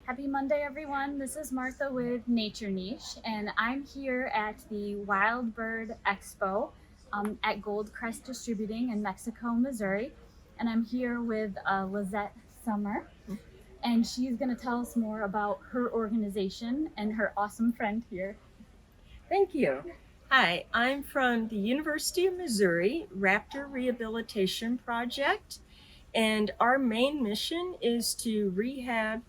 Happy Monday, everyone. This is Martha with Nature Niche, and I'm here at the Wild Bird Expo at Gold Crest Distributing in Mexico, Missouri. And I'm here with Lizette Summer, and she's going to tell us more about her organization and her awesome friend here. Thank you. Hi, I'm from the University of Missouri Raptor-Rehabilitation-Project, and our main mission is to rehab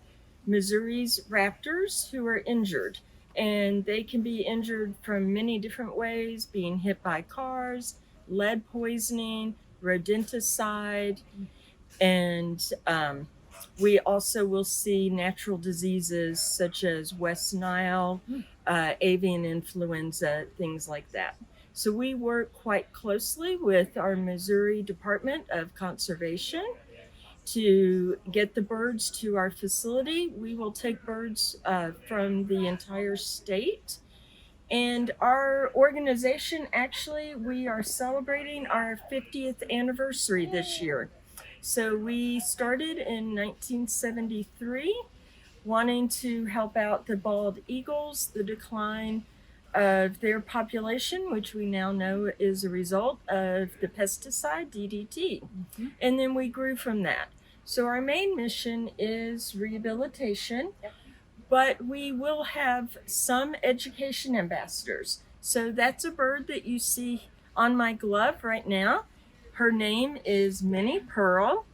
Missouri's raptors who are injured. And they can be injured from many different ways, being hit by cars, lead poisoning, rodenticide, and we also will see natural diseases such as West Nile, avian influenza, things like that. So we work quite closely with our Missouri Department of Conservation to get the birds to our facility. We will take birds from the entire state. And our organization, actually, we are celebrating our 50th anniversary this year. So we started in 1973, wanting to help out the bald eagles, the decline of their population, which we now know is a result of the pesticide DDT. And then we grew from that. So our main mission is rehabilitation, but we will have some education ambassadors. So that's a bird that you see on my glove right now. Her name is Minnie Pearl,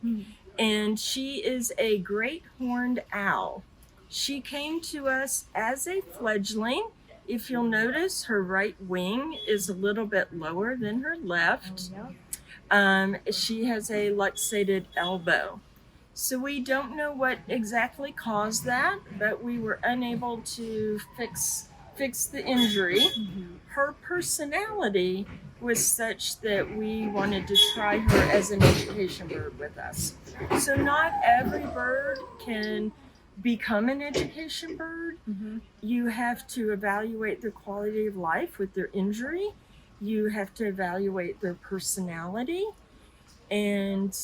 and she is a great horned owl. She came to us as a fledgling. If you'll notice, her right wing is a little bit lower than her left. She has a luxated elbow. So we don't know what exactly caused that, but we were unable to fix the injury. Her personality was such that we wanted to try her as an education bird with us. So not every bird can become an education bird. You have to evaluate their quality of life with their injury. You have to evaluate their personality, and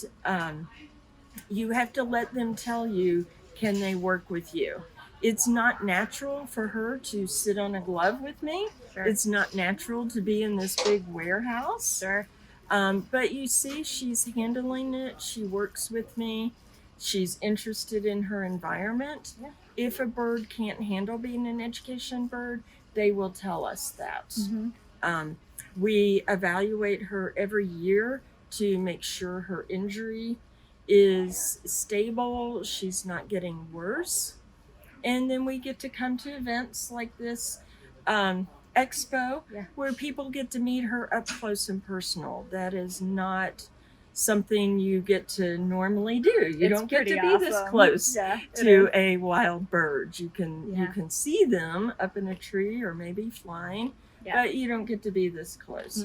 you have to let them tell you, can they work with you? It's not natural for her to sit on a glove with me. Sure. It's not natural to be in this big warehouse. Sure. But you see, she's handling it. She works with me. She's interested in her environment. Yeah. If a bird can't handle being an education bird, they will tell us that. We evaluate her every year to make sure her injury is stable, she's not getting worse. And then we get to come to events like this expo, where people get to meet her up close and personal. That is not something you get to normally do. You don't get to be this close to a wild bird. You can see them up in a tree or maybe flying, but you don't get to be this close.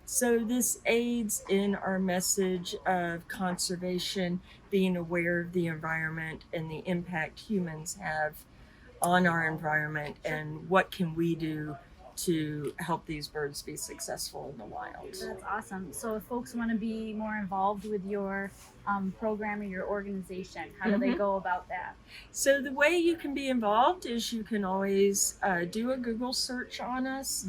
So this aids in our message of conservation, being aware of the environment and the impact humans have on our environment, and what can we do to help these birds be successful in the wild. That's awesome. So if folks want to be more involved with your program or your organization, how do they go about that? So the way you can be involved is you can always do a Google search on us.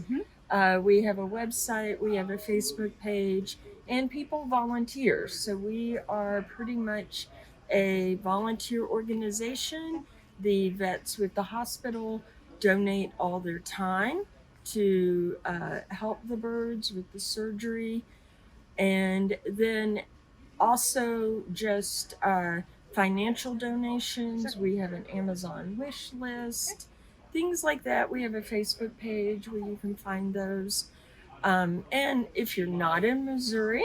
We have a website, we have a Facebook page, and people volunteer. So we are pretty much a volunteer organization. The vets with the hospital donate all their time to help the birds with the surgery, and then also just financial donations. We have an Amazon wish list, things like that. We have a Facebook page where you can find those. And if you're not in Missouri,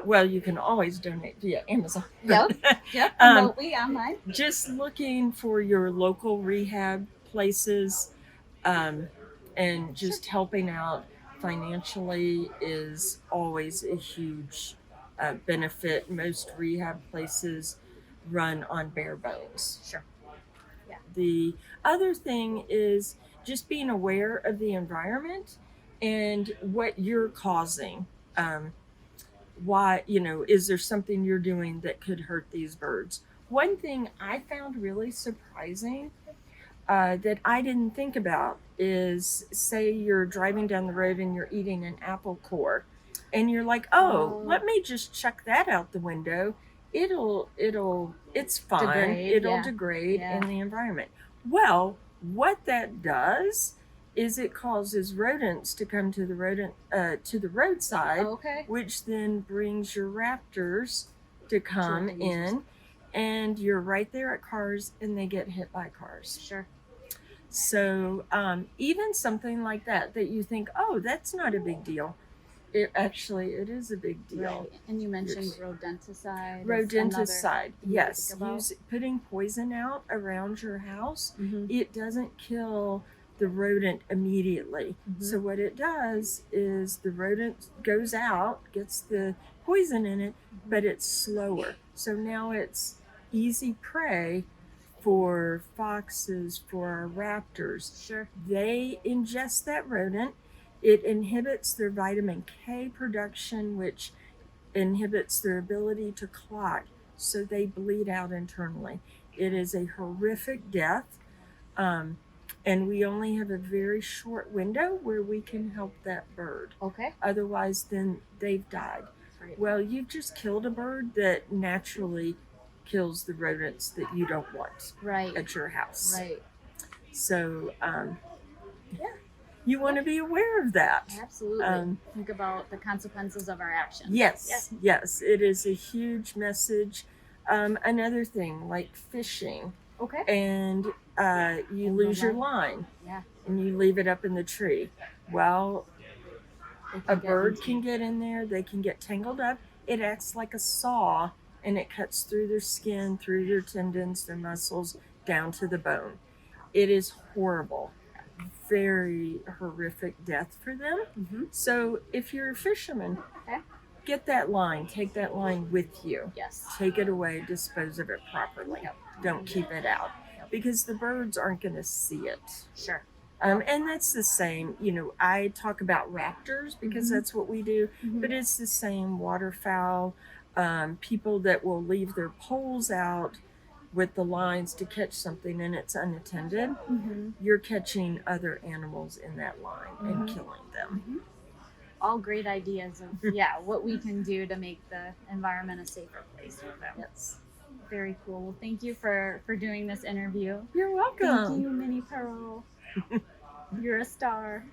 well, you can always donate via Amazon. Remotely online. Just looking for your local rehab places, and just helping out financially is always a huge benefit. Most rehab places run on bare bones. Sure. The other thing is just being aware of the environment and what you're causing. Why, is there something you're doing that could hurt these birds? One thing I found really surprising that I didn't think about is, say you're driving down the road and you're eating an apple core, and you're like, oh, Oh. let me just chuck that out the window. It's fine. Degrade, It'll yeah. degrade Yeah. in the environment. Well, what that does is it causes rodents to come to the roadside, Okay. which then brings your raptors to come in, and you're right there at cars, and they get hit by cars. Sure. So even something like that you think, oh, that's not a big deal. It is a big deal. Right. And you mentioned rodenticide. Rodenticide, yes. About. Putting poison out around your house, Mm-hmm. it doesn't kill the rodent immediately. Mm-hmm. So what it does is the rodent goes out, gets the poison in it, but it's slower. So now it's easy prey for foxes, for our raptors. Sure. They ingest that rodent. It inhibits their vitamin K production, which inhibits their ability to clot, so they bleed out internally. It is a horrific death, and we only have a very short window where we can help that bird. Okay. Otherwise, then they've died. Right. Well, you've just killed a bird that naturally kills the rodents that you don't want Right. at your house. Right. So, yeah, you want to be aware of that. Absolutely. Think about the consequences of our actions. Yes, it is a huge message. Another thing, like fishing. Okay. And you lose your line. Yeah. And you leave it up in the tree. Well, a bird can get in there. They can get tangled up. It acts like a saw, and it cuts through their skin, through their tendons, their muscles, down to the bone. It is horrible. Very horrific death for them. Mm-hmm. So if you're a fisherman, get that line. Take that line with you. Yes. Take it away. Dispose of it properly. Yep. Don't keep it out, because the birds aren't going to see it. Sure. And that's the same. I talk about raptors because that's what we do, but it's the same. Waterfowl, people that will leave their poles out with the lines to catch something and it's unattended, you're catching other animals in that line and killing them. All great ideas of what we can do to make the environment a safer place for them. Yes. Very cool. Well, thank you for doing this interview. You're welcome. Thank you, Minnie Pearl. You're a star.